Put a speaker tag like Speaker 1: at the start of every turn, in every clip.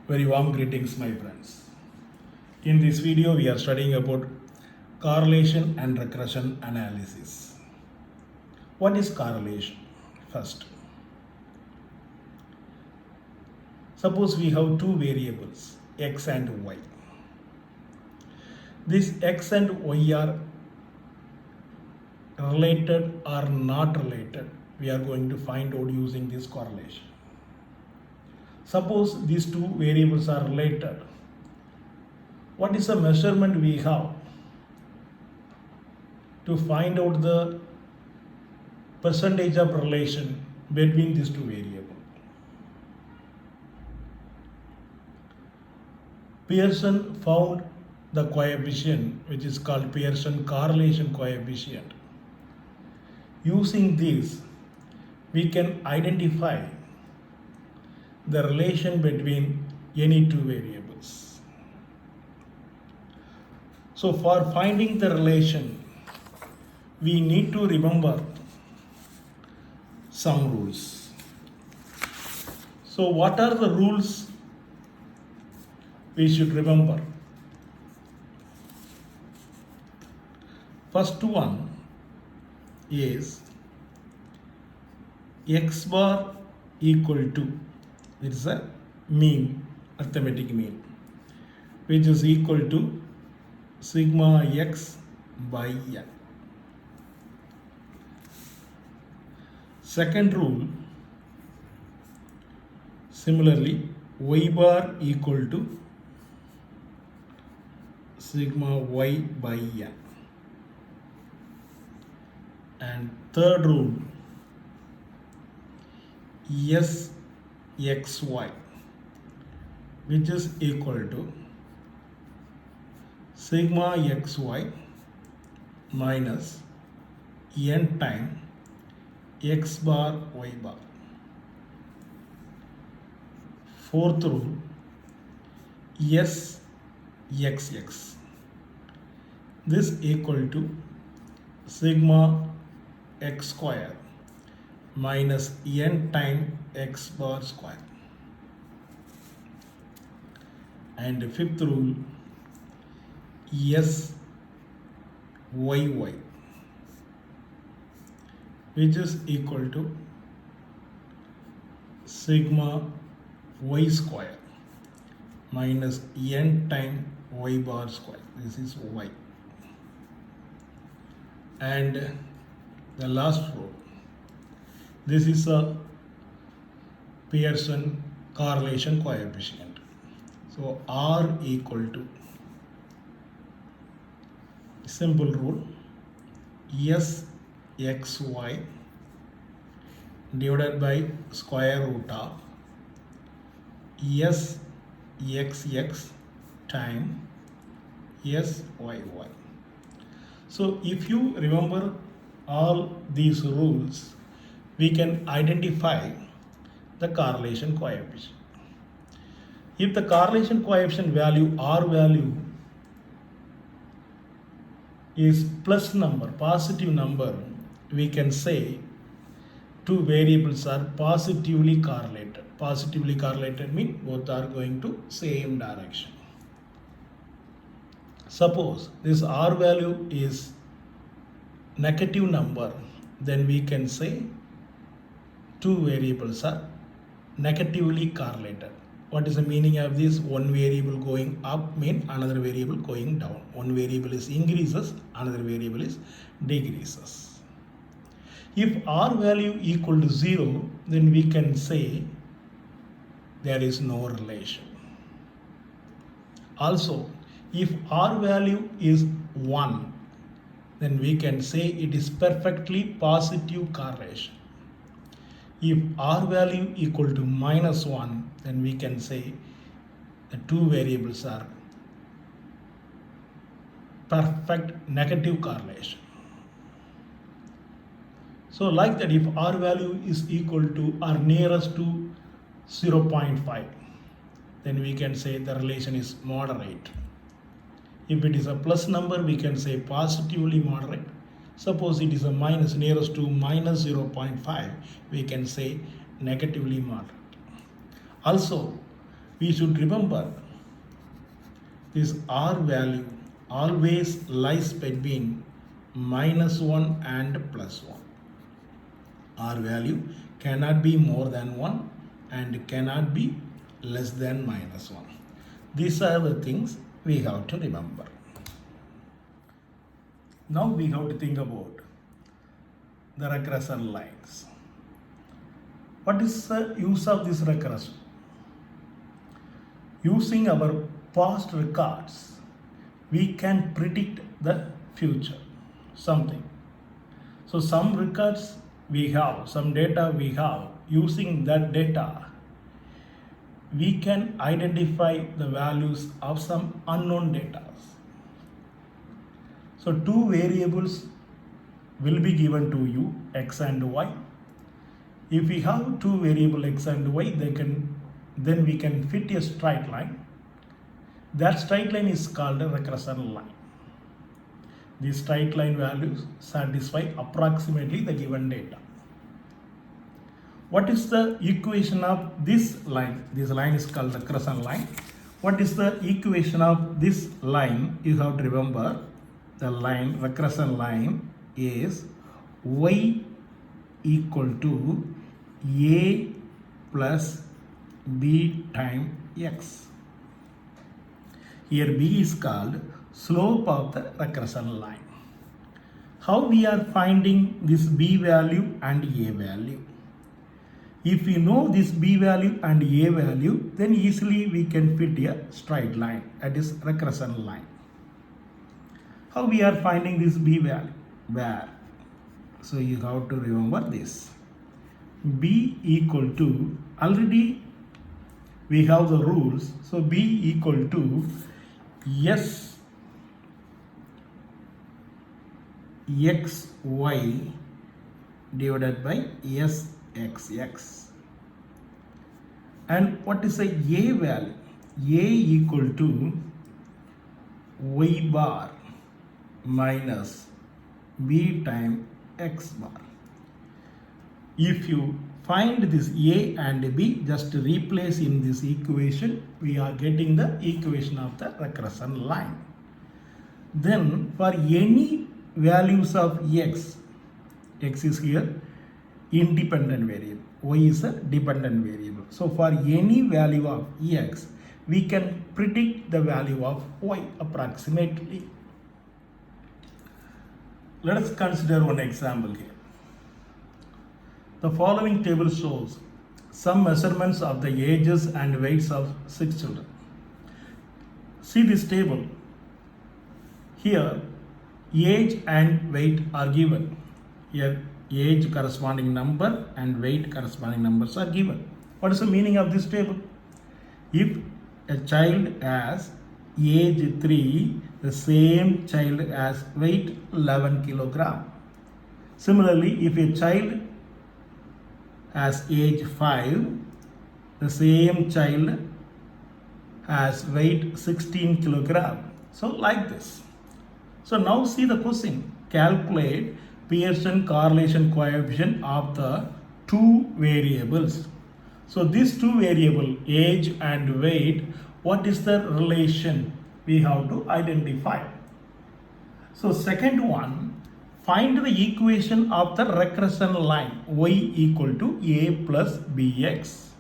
Speaker 1: Very warm greetings, my friends. In this video, we are studying about correlation and regression analysis. What is correlation? First, suppose we have two variables, x and y. These x and y are related or not related. We are going to find out using this correlation. Suppose these two variables are related. What is the measurement we have to find out the percentage of relation between these two variables? Pearson found the coefficient, which is called Pearson correlation coefficient. Using this, we can identify the relation between any two variables. So for finding the relation, we need to remember some rules. So what are the rules we should remember? First one is x bar equal to, it's a mean, arithmetic mean, which is equal to sigma x by n. Second rule, similarly, y bar equal to sigma y by n. And third rule, s xy, which is equal to sigma xy minus n time x bar y bar. Fourth rule, s xx, this equal to sigma x square minus n time x bar square. And fifth rule, s yy, which is equal to sigma y square minus n time y bar square. This is y. And the last rule, this is a Pearson correlation coefficient. So R equal to, simple rule, s xy divided by square root of s xx time s yy. So if you remember all these rules, we can identify the correlation coefficient. If the correlation coefficient value, R value, is plus number, positive number, we can say two variables are positively correlated. Positively correlated means both are going to same direction. Suppose this R value is negative number, then we can say two variables are negatively correlated. What is the meaning of this? One variable going up means another variable going down. One variable is increases, another variable is decreases. If R value equal to 0, then we can say there is no relation. Also, if R value is 1, then we can say it is perfectly positive correlation. If R value equal to minus 1, then we can say the two variables are perfect negative correlation. So like that, if R value is equal to or nearest to 0.5, then we can say the relation is moderate. If it is a plus number, we can say positively moderate. Suppose it is a minus, nearest to minus 0.5, we can say negatively moderate. Also, we should remember this R value always lies between -1 and +1. R value cannot be more than 1 and cannot be less than -1. These are the things we have to remember. Now we have to think about the regression lines. What is the use of this regression? Using our past records, we can predict the future, something. So some records we have, some data we have, using that data, we can identify the values of some unknown data. So two variables will be given to you, x and y. If we have two variables x and y, then we can fit a straight line. That straight line is called a regression line. These straight line values satisfy approximately the given data. What is the equation of this line? This line is called regression line. What is the equation of this line? You have to remember the line, regression line is y equal to a plus b times x. Here b is called slope of the regression line. How we are finding this b value and a value? If we know this b value and a value, then easily we can fit a straight line, that is regression line. How we are finding this b value? Where? So you have to remember this. B equal to, already we have the rules, so b equal to s xy divided by sxx. And what is a value? A equal to y bar minus b times x bar. If you find this a and b, just replace in this equation, we are getting the equation of the regression line. Then for any values of x is here independent variable, y is a dependent variable. So for any value of x, we can predict the value of y approximately. Let us consider one example here. The following table shows some measurements of the ages and weights of 6 children. See this table. Here, age and weight are given. Here, age corresponding number and weight corresponding numbers are given. What is the meaning of this table? If a child has age 3, the same child has weight 11 kilogram. Similarly, if a child has age 5, the same child has weight 16 kilogram. So like this. So now see the question. Calculate Pearson correlation coefficient of the two variables. So these two variables, age and weight, what is the relation we have to identify? So second one, find the equation of the regression line y equal to a plus bx.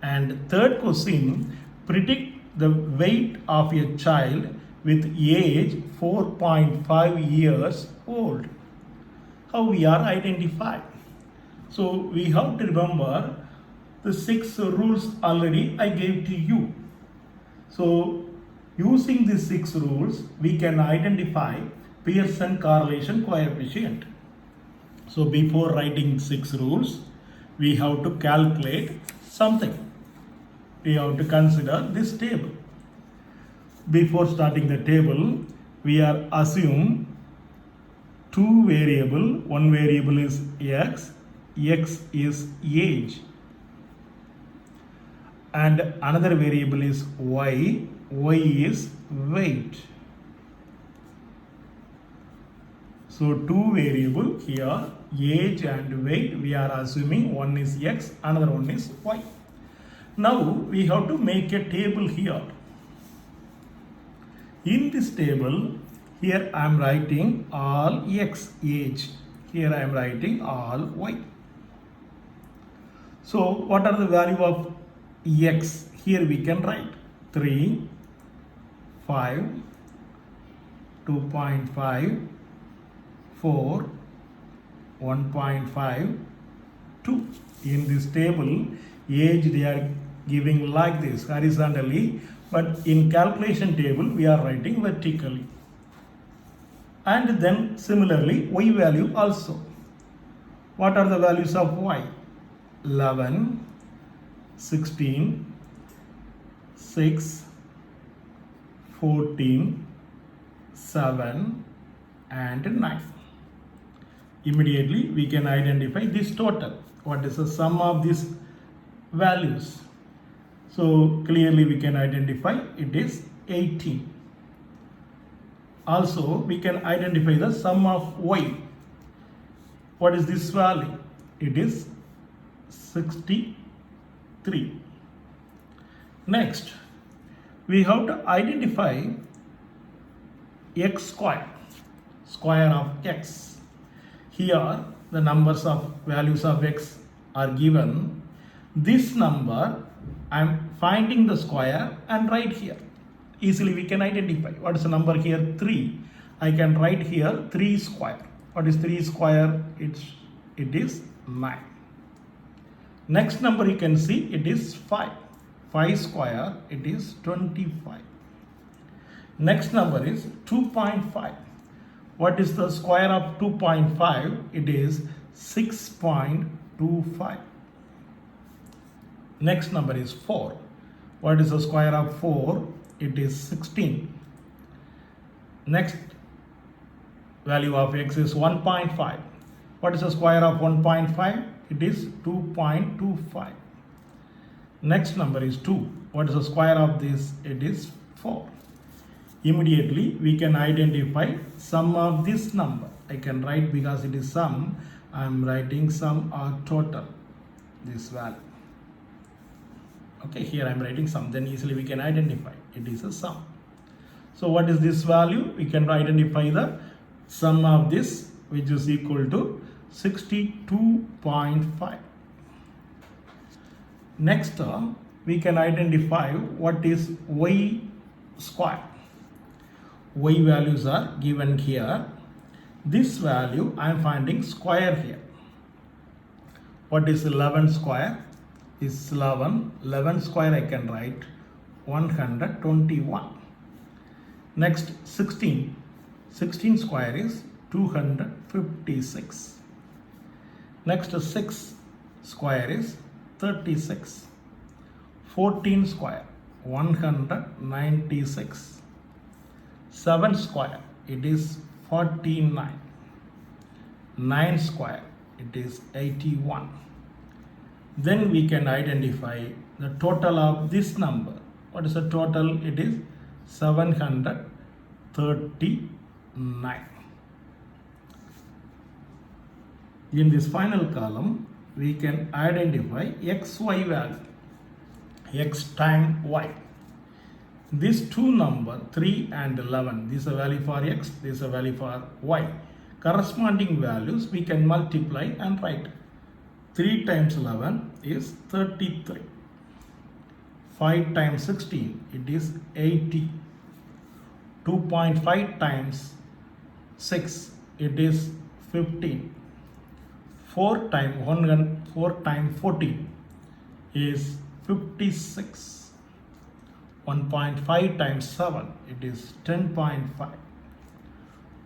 Speaker 1: And third question, predict the weight of a child with age 4.5 years old. How we are identified? So we have to remember the 6 rules already I gave to you. So using these 6 rules, we can identify Pearson correlation coefficient. So before writing 6 rules, we have to calculate something. We have to consider this table. Before starting the table, we are assume two variable. One variable is x is age, and another variable is y is weight. So two variable here, age and weight, we are assuming one is x, another one is y. Now we have to make a table here. In this table, here I am writing all x age. Here I am writing all y. So what are the value of x? Here we can write 3, 5, 2.5, 4, 1.5, 2. In this table, age they are giving like this horizontally, but in calculation table we are writing vertically. And then similarly y value also. What are the values of y? 11, 16, 6, 14, 7 and 9. Immediately we can identify this total. What is the sum of these values? So clearly we can identify it is 18. Also we can identify the sum of y. What is this value? It is 63. Next, we have to identify x square, square of x. Here the numbers of values of x are given. This number I am finding the square and write here. Easily we can identify. What is the number here? 3. I can write here 3 square. What is 3 square? It is 9. Next number you can see it is 5. 5 square, it is 25. Next number is 2.5. What is the square of 2.5? It is 6.25. Next number is 4. What is the square of 4? It is 16. Next value of x is 1.5. What is the square of 1.5? It is 2.25. Next number is 2. What is the square of this? It is 4. Immediately we can identify sum of this number. I can write, because it is sum, I am writing sum or total, this value. Okay, here I am writing sum, then easily we can identify it is a sum. So what is this value? We can identify the sum of this, which is equal to 62.5. Next, we can identify what is y square. Y values are given here. This value I am finding square here. What is 11 square? Is 11. 11 square I can write 121. Next 16. 16 square is 256. Next 6 square is 36. 14 square 196. 7 square it is 49. 9 square it is 81. Then we can identify the total of this number. What is the total? It is 739. In this final column, we can identify xy value, x times y. These two numbers, 3 and 11, this is a value for x, this is a value for y. Corresponding values we can multiply and write. 3 times 11 is 33. 5 times 16, it is 80. 2.5 times 6, it is 15. 4 times 14 is 56. 1.5 times 7, it is 10.5.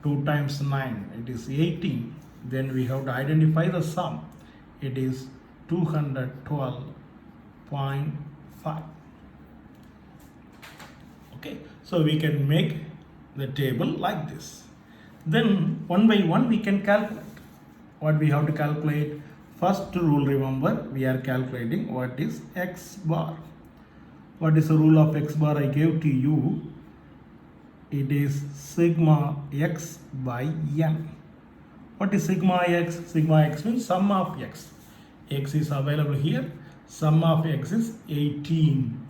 Speaker 1: 2 times 9, it is 18. Then we have to identify the sum. It is 212.5. Okay, so we can make the table like this. Then one by one we can calculate. What we have to calculate? First rule, remember, we are calculating what is x bar. What is the rule of x bar I gave to you? It is sigma x by n. What is sigma x? Sigma x means sum of x. X is available here. Sum of x is 18.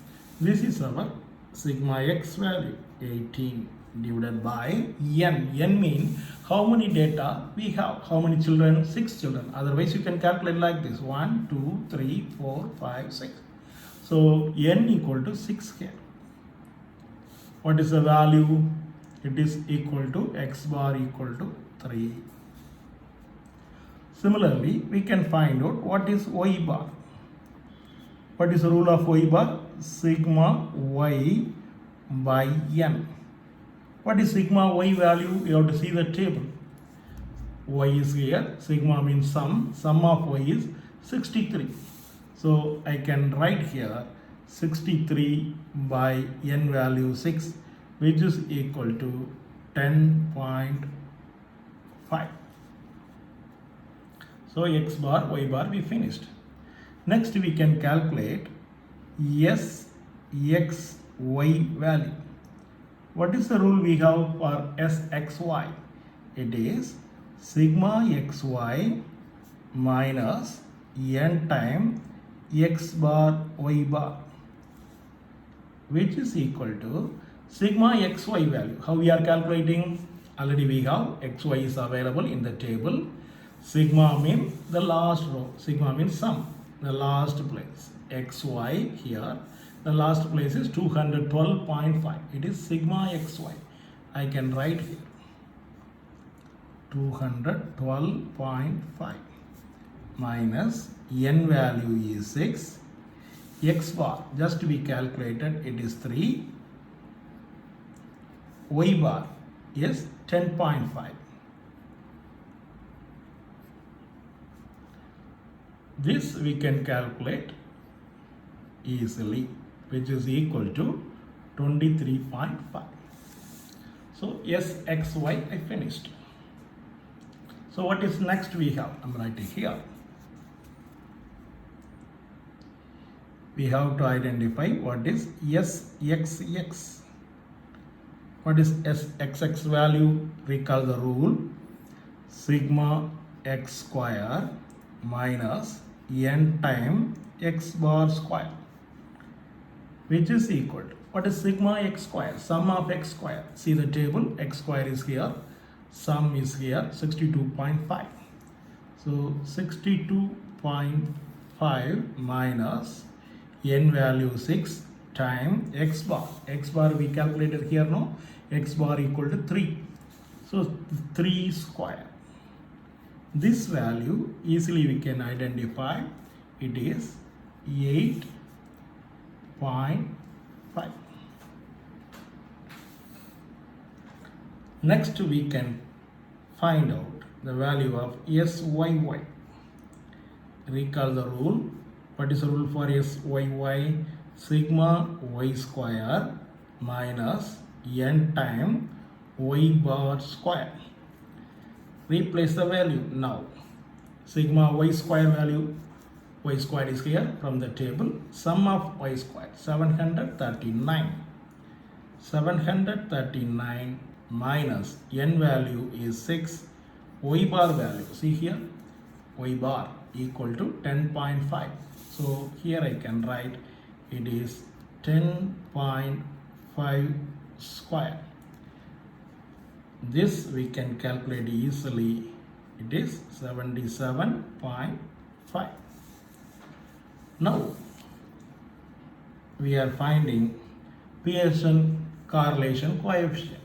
Speaker 1: This is our sigma x value, 18 divided by n. N means how many data we have. How many children? 6 children. Otherwise, you can calculate like this: 1, 2, 3, 4, 5, 6. So n equal to 6 here. What is the value? It is equal to x bar equal to 3. Similarly, we can find out what is y bar. What is the rule of y bar? Sigma y by n. What is sigma y value? You have to see the table. Y is here. Sigma means sum. Sum of y is 63. So I can write here 63 by n value 6, which is equal to 10.5. So x bar, y bar we finished. Next we can calculate s, x, y value. What is the rule we have for s, x, y? It is sigma xy minus n time x bar y bar, which is equal to sigma xy value. How we are calculating? Already we have xy is available in the table. Sigma means the last row. Sigma means sum, the last place. Xy here, the last place is 212.5. It is sigma xy. I can write here 212.5 minus n value is 6. X bar just to be calculated, it is 3. Y bar is 10.5. This we can calculate easily, which is equal to 23.5. So yes, x, y, I finished. So what is next we have? I'm writing here. We have to identify what is s, x, x. What is s, x, x value? Recall the rule. Sigma x square minus n time x bar square, which is equal to, what is sigma x square? Sum of x square. See the table, x square is here, sum is here, 62.5. So 62.5 minus n value 6 time x bar. X bar we calculated here, no? X bar equal to 3. So 3 square. This value easily we can identify. It is 8.5. Next we can find out the value of SYY. Recall the rule. What is the rule for SYY? Sigma y square minus n time y bar square. Replace the value now. Sigma y square value, y square is here from the table. Sum of y square, 739. 739 minus n value is 6. Y bar value, see here, y bar equal to 10.5. So here I can write it is 10.5 square. This we can calculate easily. It is 77.5. Now we are finding Pearson correlation coefficient,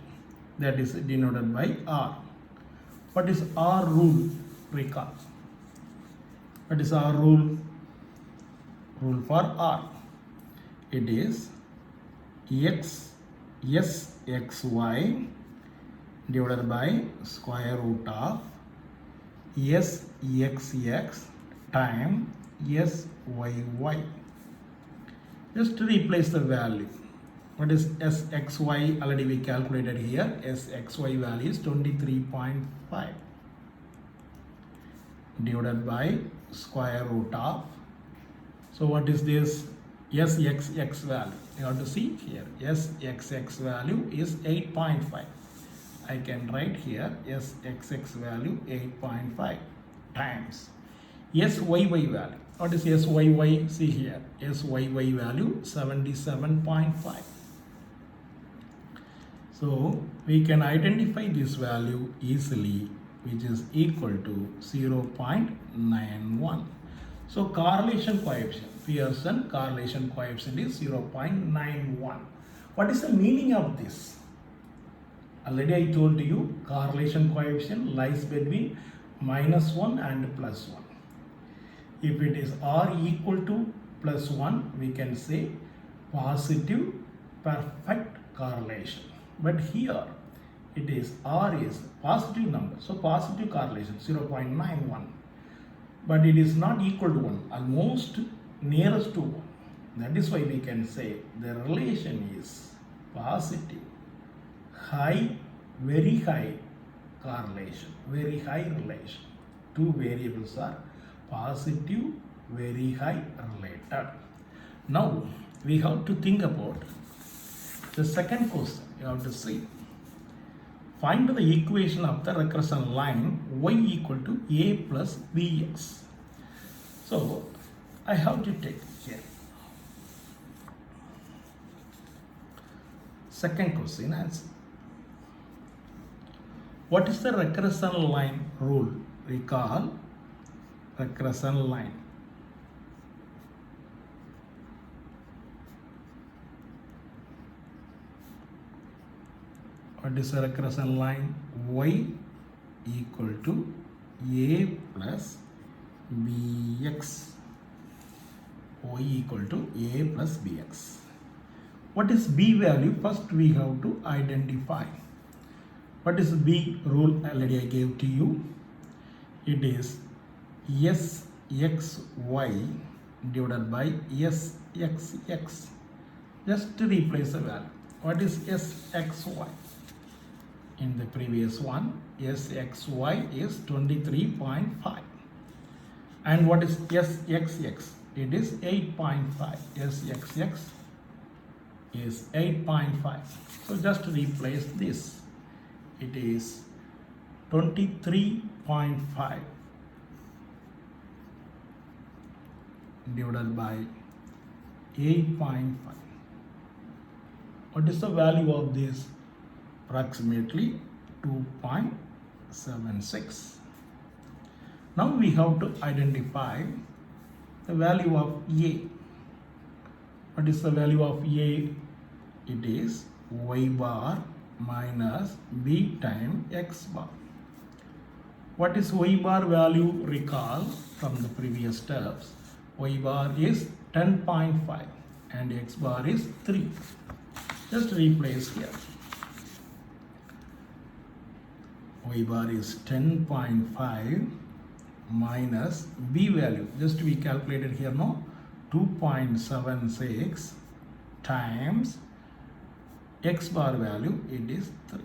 Speaker 1: that is denoted by R. What is R rule? Recall. What is R rule? Rule for R. It is x, s, x, y divided by square root of s, x, x time s, y, y. Just to replace the value. What is s, x, y? Already we calculated here. S, x, y value is 23.5 divided by square root of. So what is this? S, x, x value. You have to see here. S, x, x value is 8.5. I can write here S, x, x value 8.5 times S, y, y value. What is SYY? See here, SYY value 77.5. So we can identify this value easily, which is equal to 0.91. So correlation coefficient, Pearson correlation coefficient is 0.91. What is the meaning of this? Already I told you correlation coefficient lies between -1 and +1. If it is R equal to +1, we can say positive perfect correlation. But here it is R is positive number, so positive correlation 0.91. But it is not equal to 1, almost nearest to 1. That is why we can say the relation is positive, high, very high correlation, very high relation. Two variables are positive, very high related. Now we have to think about the second question. You have to see, find the equation of the regression line y equal to a plus bx. So I have to take here. Second question answer. What is the regression line rule? Recall regression line. What is the regression line? Y equal to a plus bx. Y equal to a plus bx. What is b value? First we have to identify. What is b rule? Already I gave to you. It is sxy divided by sxx. Just to replace the value. What is sxy? In the previous one, sxy is 23.5. And what is sxx? It is 8.5. Sxx is 8.5. So just replace this. It is 23.5 divided by 8.5. What is the value of this? Approximately 2.76. Now we have to identify the value of a. What is the value of a? It is y bar minus b times x bar. What is y bar value? Recall from the previous steps. Y bar is 10.5 and x bar is 3. Just replace here. Y bar is 10.5 minus b value. Just we calculated here, no? 2.76 times x bar value, it is 3.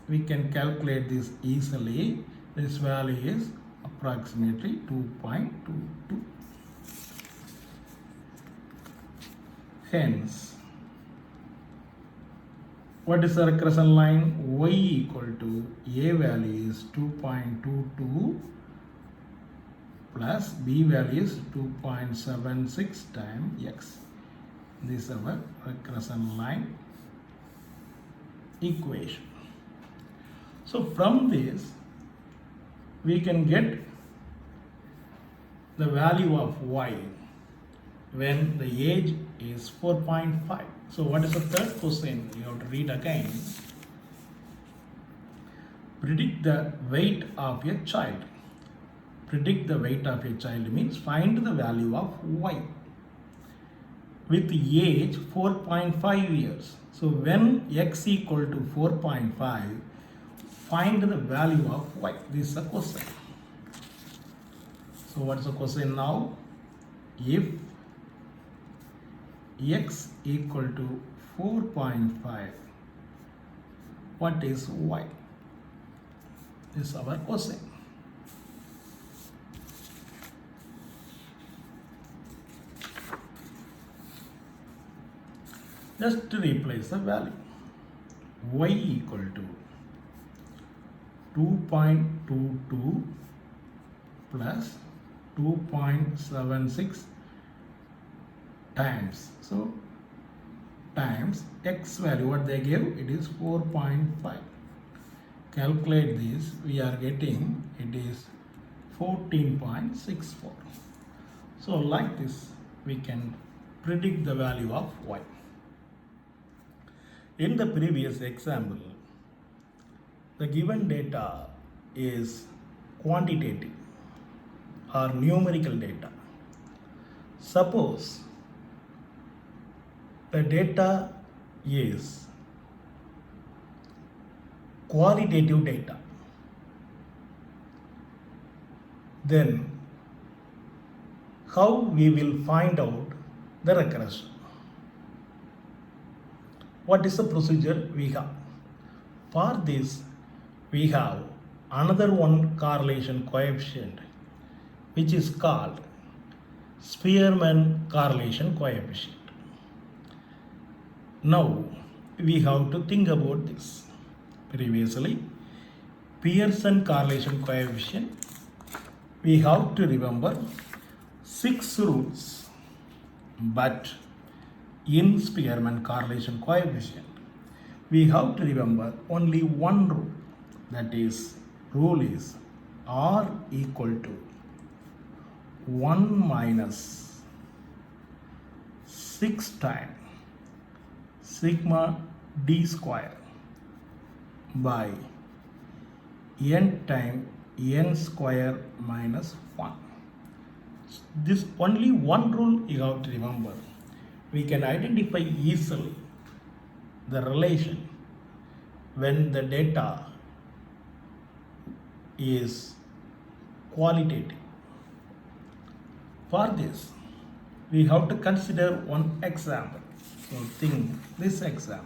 Speaker 1: We can calculate this easily. This value is approximately 2.22. Hence, what is the regression line? Y equal to a value is 2.22 plus b value is 2.76 times x. This is our regression line equation. So from this we can get the value of y when the age is 4.5. So what is the third question? You have to read again. Predict the weight of a child. Predict the weight of a child means find the value of y with age 4.5 years. So when x equal to 4.5, find the value of y. This is a question. So what is the question now? If x equal to 4.5, what is y? This is our question. Just to replace the value. Y equal to 2.22 plus 2.76 times. So times x value, what they gave, it is 4.5. Calculate this, we are getting it is 14.64. So like this we can predict the value of y. In the previous example, the given data is quantitative or numerical data. Suppose the data is qualitative data, then how we will find out the regression? What is the procedure we have? For this, we have another one correlation coefficient which is called Spearman correlation coefficient. Now we have to think about this. Previously, Pearson correlation coefficient, we have to remember 6 rules, but in Spearman correlation coefficient we have to remember only one rule, that is, rule is R equal to 1 minus 6 times sigma d square by n times n square minus 1. This only one rule you have to remember. We can identify easily the relation when the data is qualitative. For this, we have to consider one example. So think this example.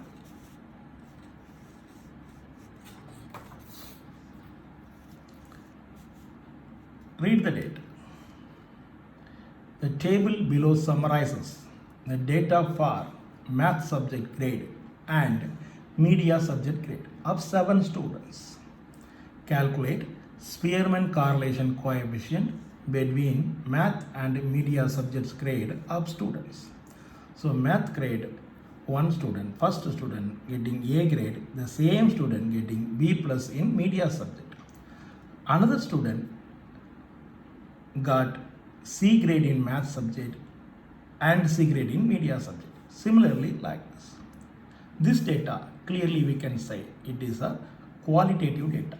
Speaker 1: Read the data. The table below summarizes the data for math subject grade and media subject grade of 7 students. Calculate Spearman correlation coefficient between math and media subjects grade of students. So math grade, one student, first student getting A grade, the same student getting B plus in media subject. Another student got C grade in math subject and C grade in media subject. Similarly, like this. This data, clearly we can say it is a qualitative data.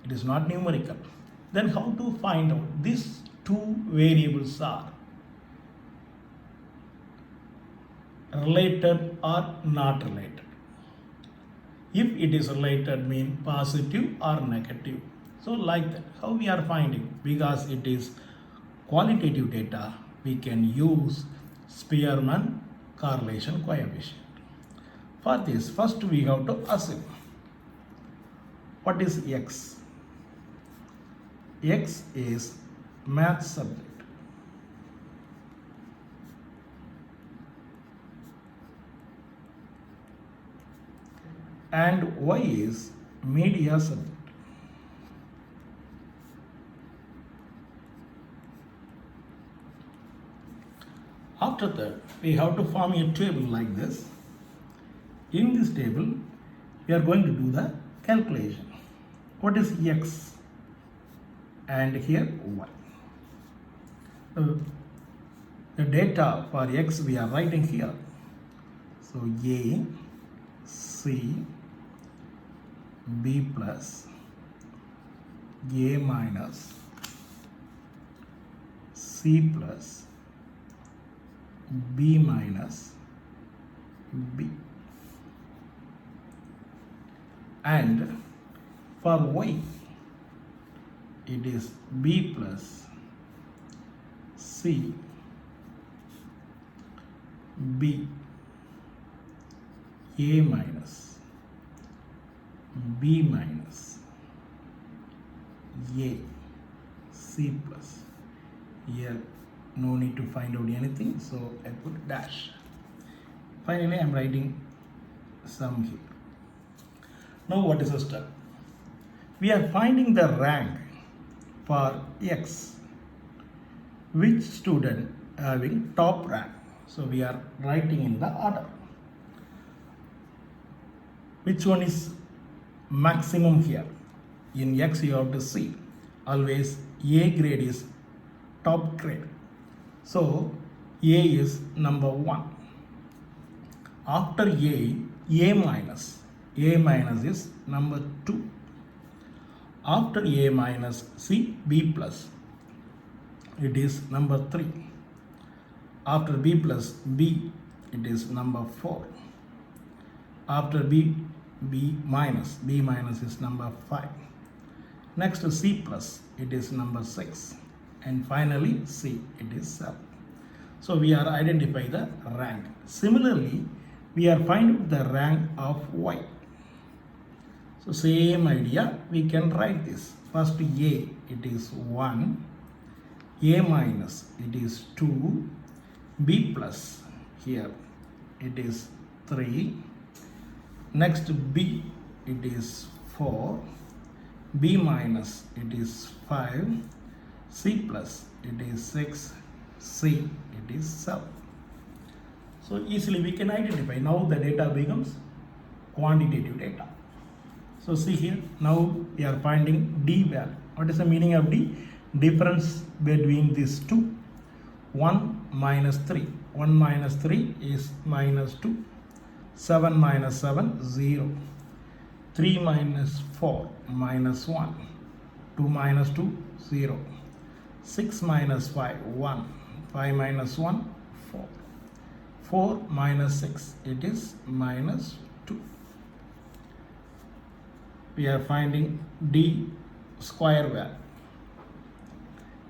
Speaker 1: It is not numerical. Then how to find out these two variables are related or not related? If it is related, mean positive or negative. So like that, how we are finding? Because it is qualitative data, we can use Spearman correlation coefficient. For this, first we have to assume what is X. X is math subject. And Y is media subject. After that, we have to form a table like this. In this table, we are going to do the calculation. What is X? And here Y. The data for X we are writing here. So A, C, B plus, A minus, C plus, B minus, B. And for Y, it is B plus, C, B, A minus, B minus, A, C plus. Here no need to find out anything, so I put dash. Finally I am writing sum here. Now what is the step? We are finding the rank for X. which student having top rank. So we are writing in the order. Which one is maximum here? In X you have to see. Always A grade is top grade. So A is number 1. After A minus. A minus is number 2. After A minus, see B plus. It is number 3. After B plus B, it is number 4. After B minus is number 5. Next to C plus, it is number 6. And finally C, it is 7. So we are identifying the rank. Similarly, we are finding the rank of Y. So same idea, we can write this. First A, it is 1. A minus, it is 2. B plus, here, it is 3. Next B, it is 4. B minus, it is 5. C plus, it is 6. C, it is 7. So easily we can identify. Now the data becomes quantitative data. So see here, now we are finding D value. What is the meaning of D? Difference between these two. 1 minus 3. 1 minus 3 is minus 2. 7 minus 7, 0. 3 minus 4, minus 1. 2 minus 2, 0. 6 minus 5, 1. 5 minus 1, 4. 4 minus 6, it is minus 2. We are finding D square value.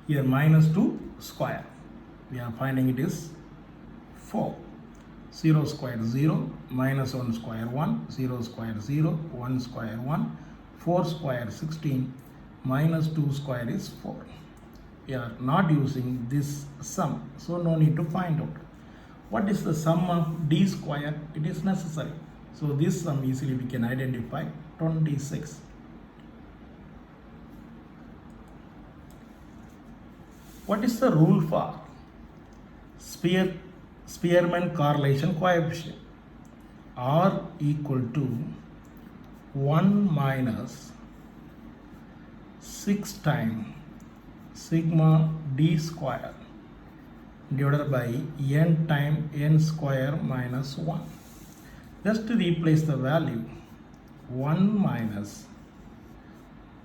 Speaker 1: Here minus 2 square. We are finding it is 4. 0 square 0, minus 1 square 1, 0 square 0, 1 square 1, 4 square 16, minus 2 square is 4. We are not using this sum, so no need to find out. What is the sum of D square? It is necessary. So this sum easily we can identify 26. What is the rule for Spearman correlation coefficient? R equal to 1 minus 6 times sigma D square divided by n times n square minus 1. Just to replace the value, 1 minus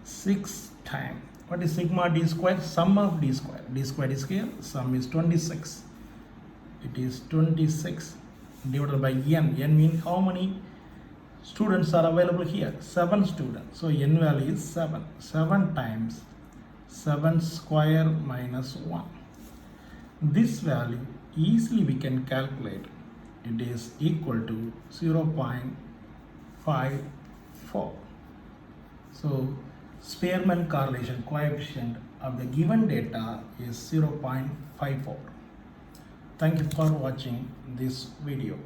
Speaker 1: 6 times, what is sigma D square? Sum of D square. D square is here, sum is 26. It is 26 divided by n. N means how many students are available here? 7 students. So n value is 7. 7 times 7 square minus 1. This value easily we can calculate. It is equal to 0.54. So Spearman correlation coefficient of the given data is 0.54. Thank you for watching this video.